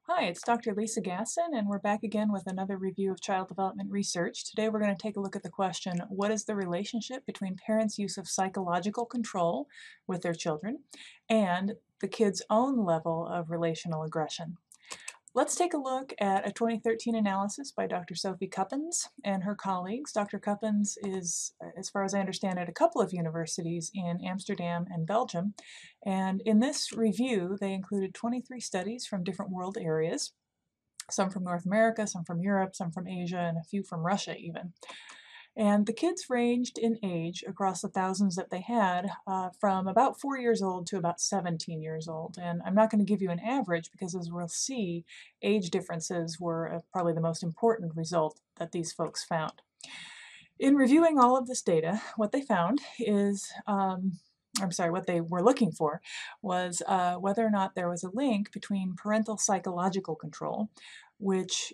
Hi, it's Dr. Lisa Gasson, and we're back again with another review of child development research. Today we're going to take a look at the question, what is the relationship between parents' use of psychological control with their children and the kid's own level of relational aggression? Let's take a look at a 2013 analysis by Dr. Sophie Cuppens and her colleagues. Dr. Cuppens is, as far as I understand, at a couple of universities in Amsterdam and Belgium. And in this review, they included 23 studies from different world areas, some from North America, some from Europe, some from Asia, and a few from Russia even. And the kids ranged in age across the thousands that they had from about 4 years old to about 17 years old. And I'm not going to give you an average because, as we'll see, age differences were probably the most important result that these folks found. In reviewing all of this data, what they found is what they were looking for was whether or not there was a link between parental psychological control, which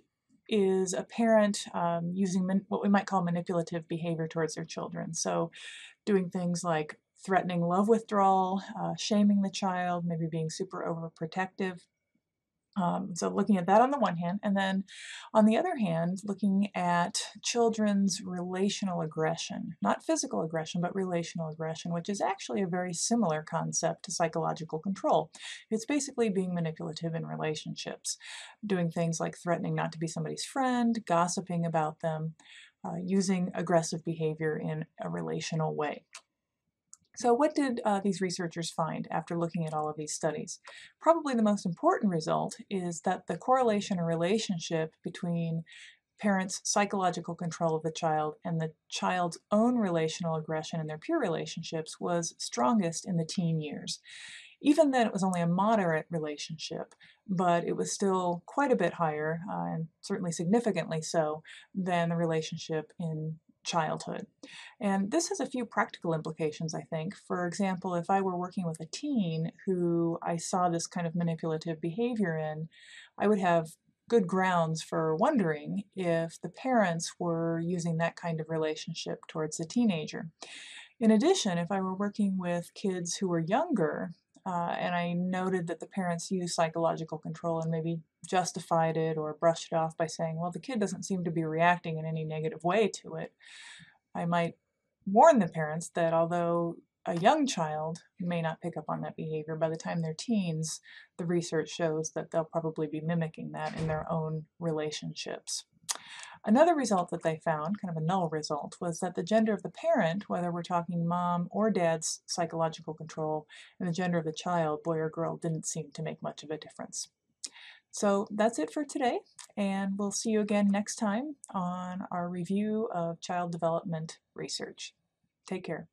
is a parent using what we might call manipulative behavior towards their children. So doing things like threatening love withdrawal, shaming the child, maybe being super overprotective. So looking at that on the one hand, and then on the other hand, looking at children's relational aggression, not physical aggression, but relational aggression, which is actually a very similar concept to psychological control. It's basically being manipulative in relationships, doing things like threatening not to be somebody's friend, gossiping about them, using aggressive behavior in a relational way. So what did these researchers find after looking at all of these studies? Probably the most important result is that the correlation or relationship between parents' psychological control of the child and the child's own relational aggression in their peer relationships was strongest in the teen years. Even then, it was only a moderate relationship, but it was still quite a bit higher, and certainly significantly so, than the relationship in childhood. And this has a few practical implications, I think. For example, if I were working with a teen who I saw this kind of manipulative behavior in, I would have good grounds for wondering if the parents were using that kind of relationship towards the teenager. In addition, if I were working with kids who were younger, and I noted that the parents used psychological control and maybe justified it or brushed it off by saying, well, the kid doesn't seem to be reacting in any negative way to it, I might warn the parents that although a young child may not pick up on that behavior, by the time they're teens, the research shows that they'll probably be mimicking that in their own relationships. Another result that they found, kind of a null result, was that the gender of the parent, whether we're talking mom or dad's psychological control, and the gender of the child, boy or girl, didn't seem to make much of a difference. So that's it for today, and we'll see you again next time on our review of child development research. Take care.